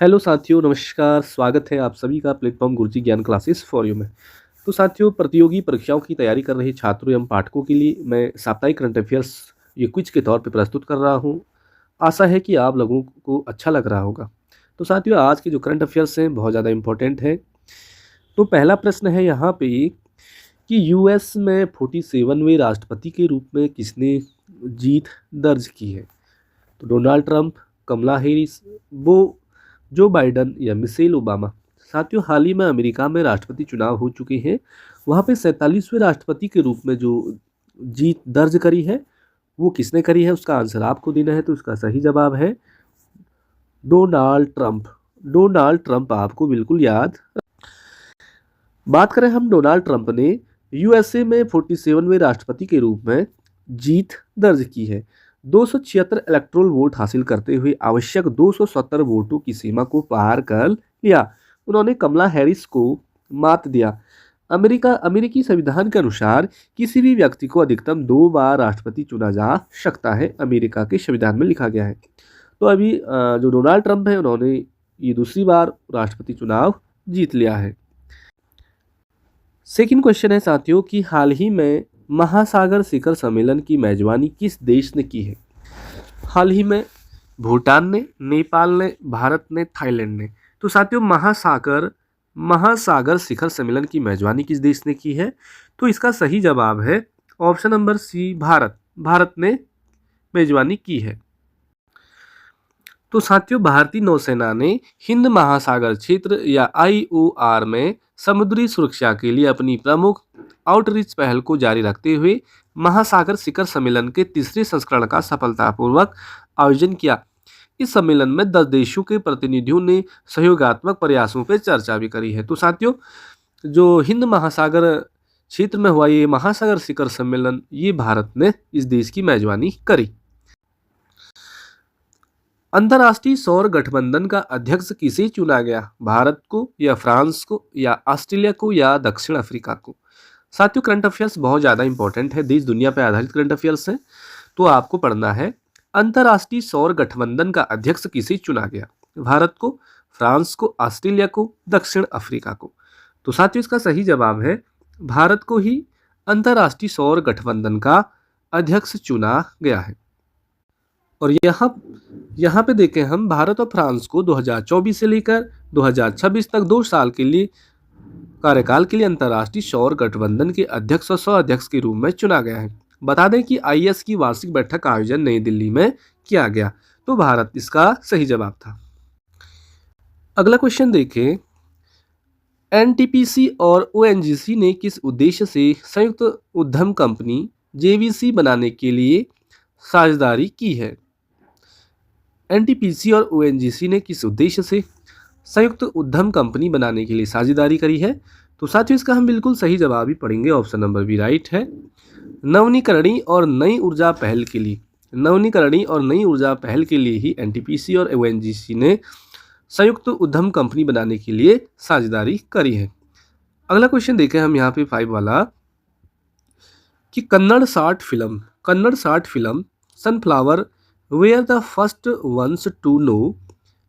Hello साथियों, नमस्कार। स्वागत है आप सभी का प्लेटफॉर्म गुरुजी ज्ञान क्लासेस फॉर यू में। तो साथियों, प्रतियोगी परीक्षाओं की तैयारी कर रहे छात्रों एवं पाठकों के लिए मैं साप्ताहिक करंट अफेयर्स ये क्विज के तौर पे प्रस्तुत कर रहा हूँ। आशा है कि आप लोगों को अच्छा लग रहा होगा। तो साथियों, आज के जो करंट अफेयर्स हैं बहुत ज़्यादा इंपॉर्टेंट है। तो पहला प्रश्न है यहाँ पे कि यूएस में 47वें राष्ट्रपति के रूप में किसने जीत दर्ज की है। तो डोनाल्ड ट्रंप, कमला हैरिस, वो जो बाइडन या मिशेल ओबामा। साथियों, हाल ही में अमेरिका में राष्ट्रपति चुनाव हो चुके हैं। वहाँ पे 47वें राष्ट्रपति के रूप में जो जीत दर्ज करी है वो किसने करी है, उसका आंसर आपको देना है। तो उसका सही जवाब है डोनाल्ड ट्रंप। डोनाल्ड ट्रंप आपको बिल्कुल याद। बात करें हम, डोनाल्ड ट्रंप ने यूएसए में 47वें राष्ट्रपति के रूप में जीत दर्ज की है। 276 इलेक्टोरल वोट हासिल करते हुए आवश्यक 270 वोटों की सीमा को पार कर लिया। उन्होंने कमला हैरिस को मात दिया। अमेरिकी संविधान के अनुसार किसी भी व्यक्ति को अधिकतम 2 बार राष्ट्रपति चुना जा सकता है, अमेरिका के संविधान में लिखा गया है। तो अभी जो डोनाल्ड ट्रंप है उन्होंने ये दूसरी बार राष्ट्रपति चुनाव जीत लिया है। सेकंड क्वेश्चन है साथियों कि हाल ही में महासागर शिखर सम्मेलन की मेजबानी किस देश ने की है। हाल ही में भूटान ने, नेपाल ने, भारत ने, थाईलैंड ने। तो साथियों, महासागर शिखर सम्मेलन की मेजबानी किस देश ने की है। तो इसका सही जवाब है option number C, Bharat. Bharat ने मेजबानी की है। तो साथियों, भारतीय नौसेना ने हिंद महासागर क्षेत्र या आईओआर में समुद्री सुरक्षा के लिए अपनी प्रमुख आउटरीच पहल को जारी रखते हुए महासागर शिखर सम्मेलन के तीसरे संस्करण का सफलतापूर्वक आयोजन किया। इस सम्मेलन में 10 देशों के प्रतिनिधियों ने सहयोगात्मक प्रयासों पर चर्चा भी करी है। तो साथियों, जो हिंद महासागर क्षेत्र में हुआ ये महासागर शिखर सम्मेलन, ये भारत ने इस देश की मेजबानी करी। अंतर्राष्ट्रीय सौर गठबंधन का अध्यक्ष किसे चुना गया। भारत को या फ्रांस को या ऑस्ट्रेलिया को या दक्षिण अफ्रीका को। साथियों, करंट अफेयर्स बहुत ज़्यादा इंपॉर्टेंट है, देश दुनिया पर आधारित करंट अफेयर्स है। तो आपको पढ़ना है, अंतर्राष्ट्रीय सौर गठबंधन का अध्यक्ष किसे चुना गया। भारत को, फ्रांस को, ऑस्ट्रेलिया को, दक्षिण अफ्रीका को। तो साथियों, इसका सही जवाब है भारत को ही अंतर्राष्ट्रीय सौर गठबंधन का अध्यक्ष चुना गया है। और यहाँ पे देखें हम, भारत और फ्रांस को 2024 से लेकर 2026 तक 2 साल के लिए कार्यकाल के लिए अंतर्राष्ट्रीय सौर गठबंधन के अध्यक्ष और सह अध्यक्ष के रूप में चुना गया है। बता दें कि आईएस की वार्षिक बैठक का आयोजन नई दिल्ली में किया गया। तो भारत इसका सही जवाब था। अगला क्वेश्चन देखें, एनटीपीसी और ओएनजीसी ने किस उद्देश्य से संयुक्त उद्यम कंपनी जेवीसी बनाने के लिए साझेदारी की है। एनटीपीसी और ओएनजीसी ने किस उद्देश्य से संयुक्त उद्यम कंपनी बनाने के लिए साझेदारी करी है। तो साथियों, इसका हम बिल्कुल सही जवाब ही पढ़ेंगे, ऑप्शन नंबर बी राइट है। नवनीकरणीय और नई ऊर्जा पहल के लिए, नवनीकरणीय और नई ऊर्जा पहल के लिए ही एनटीपीसी और ओएनजीसी ने संयुक्त उद्यम कंपनी बनाने के लिए साझेदारी करी है। अगला क्वेश्चन देखें हम यहाँ पे 5 वाला कि Kannada short film sunflower were the first ones to know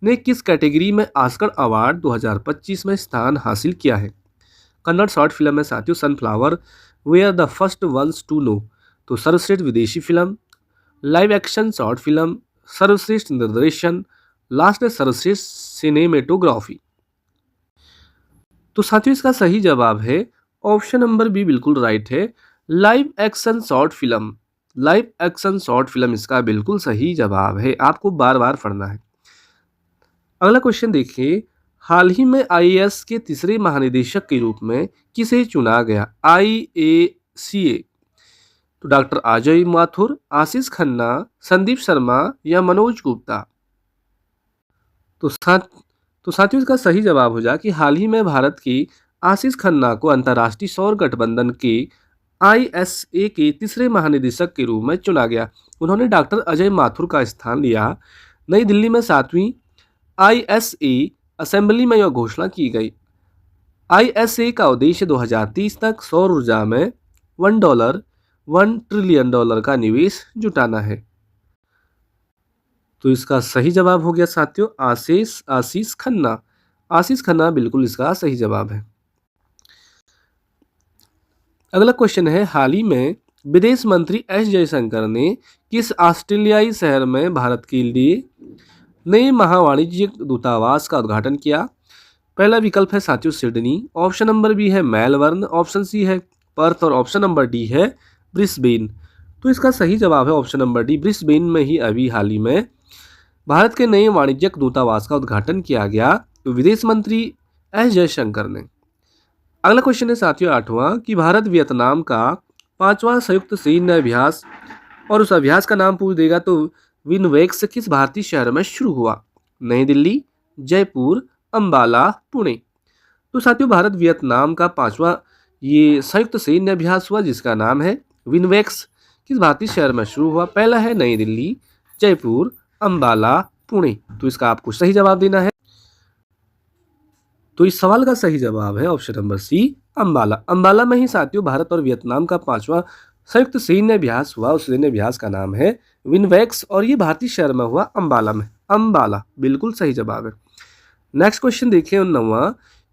ने किस कैटेगरी में ऑस्कर अवार्ड 2025 में स्थान हासिल किया है। कन्नड़ शॉर्ट फिल्म है साथियों sunflower were the first ones to know. तो सर्वश्रेष्ठ विदेशी film, live action short film, सर्वश्रेष्ठ निर्देशन, लास्ट है सर्वश्रेष्ठ सिनेमेटोग्राफी। तो साथियों, इसका सही जवाब है ऑप्शन नंबर बी, बिल्कुल राइट है, live action short film. Live action short film इसका बिल्कुल सही जवाब है, आपको बार बार पढ़ना है। अगला क्वेश्चन देखिए, हाल ही में आईएएस के तीसरे महानिदेशक के रूप में किसे चुना गया। आईएसीए। तो डॉक्टर अजय माथुर, आशीष खन्ना, संदीप शर्मा या मनोज गुप्ता। तो साथियों, इसका सही जवाब हो जाए कि हाल ही में भारत की आशीष खन्ना को अंतर्राष्ट्रीय सौर गठबंधन के आईएसए के तीसरे महानिदेशक के रूप में चुना गया। उन्होंने डॉक्टर अजय माथुर का स्थान लिया। नई दिल्ली में 7वीं आईएसए असेंबली में यह घोषणा की गई। आईएसए का उद्देश्य 2030 तक सौर ऊर्जा में $1 ट्रिलियन का निवेश जुटाना है। तो इसका सही जवाब हो गया साथियों आशीष खन्ना। आशीष खन्ना बिल्कुल इसका सही जवाब है। अगला क्वेश्चन है, हाल ही में विदेश मंत्री एस जयशंकर ने किस ऑस्ट्रेलियाई शहर में भारत के लिए नए महावाणिज्यिक दूतावास का उद्घाटन किया? पहला विकल्प है साथियों सिडनी, ऑप्शन नंबर बी है मेलबर्न, ऑप्शन सी है पर्थ और ऑप्शन नंबर डी है ब्रिस्बेन। तो इसका सही जवाब है ऑप्शन नंबर डी, ब्रिस्बेन में ही अभी हाल ही में भारत के नए वाणिज्यिक दूतावास का उद्घाटन किया गया, तो विदेश मंत्री एस जयशंकर ने। अगला क्वेश्चन है साथियों 8वां कि भारत वियतनाम का 5वां संयुक्त सैन्य अभ्यास और उस अभ्यास का नाम पूछ देगा तो विनवेक्स किस भारतीय शहर में शुरू हुआ? नई दिल्ली, जयपुर, अंबाला, पुणे। तो साथियों भारत वियतनाम का 5वां ये संयुक्त सैन्य अभ्यास हुआ जिसका नाम है विनवेक्स, किस भारतीय शहर में शुरू हुआ? पहला है नई दिल्ली, जयपुर, अंबाला, पुणे। तो इसका आपको सही जवाब देना है। तो इस सवाल का सही जवाब है option number C, Ambala. Ambala में ही साथियों भारत और वियतनाम का 5वां संयुक्त सैन्य अभ्यास हुआ। उस सैन्य अभ्यास का नाम है विनवेक्स और ये भारतीय शहर में हुआ अंबाला में। अंबाला बिल्कुल सही जवाब है। नेक्स्ट क्वेश्चन देखिए 9वां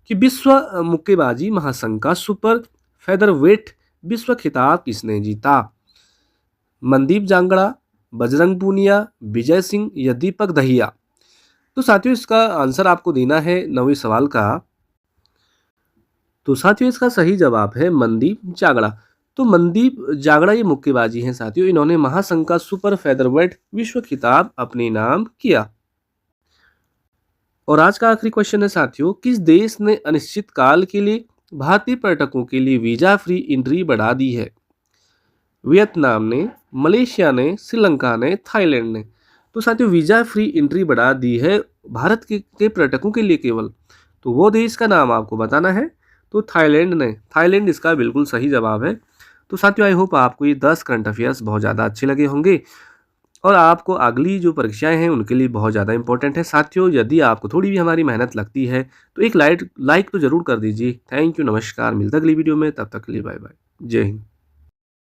कि विश्व मुक्केबाजी महासंघ का सुपर फेदरवेट विश्व खिताब किसने जीता? मनदीप जांगड़ा, बजरंग पूनिया, विजय सिंह या दीपक दहिया। तो साथियों इसका आंसर आपको देना है 9वें सवाल का। तो साथियों इसका सही जवाब है मनदीप जांगड़ा। तो मनदीप जांगड़ा ये मुक्केबाजी हैं साथियों, इन्होंने महासंघ का सुपर फेदरवेट विश्व खिताब अपने नाम किया। और आज का आखिरी क्वेश्चन है साथियों, किस देश ने अनिश्चित काल के लिए भारतीय पर्यटकों के लिए वीजा फ्री एंट्री बढ़ा दी है? वियतनाम ने, मलेशिया ने, श्रीलंका ने, थाईलैंड ने। तो साथियों वीजा फ्री एंट्री बढ़ा दी है भारत के पर्यटकों के लिए केवल। तो वो देश का नाम आपको बताना है। तो थाईलैंड ने, थाईलैंड इसका बिल्कुल सही जवाब है। तो साथियों आई होप आपको ये 10 करंट अफेयर्स बहुत ज़्यादा अच्छे लगे होंगे और आपको अगली जो परीक्षाएं हैं उनके लिए बहुत ज़्यादा इंपॉर्टेंट है। साथियों यदि आपको थोड़ी भी हमारी मेहनत लगती है तो एक लाइक तो ज़रूर कर दीजिए। थैंक यू, नमस्कार, मिलता अगली वीडियो में, तब तक के लिए बाय बाय, जय हिंद।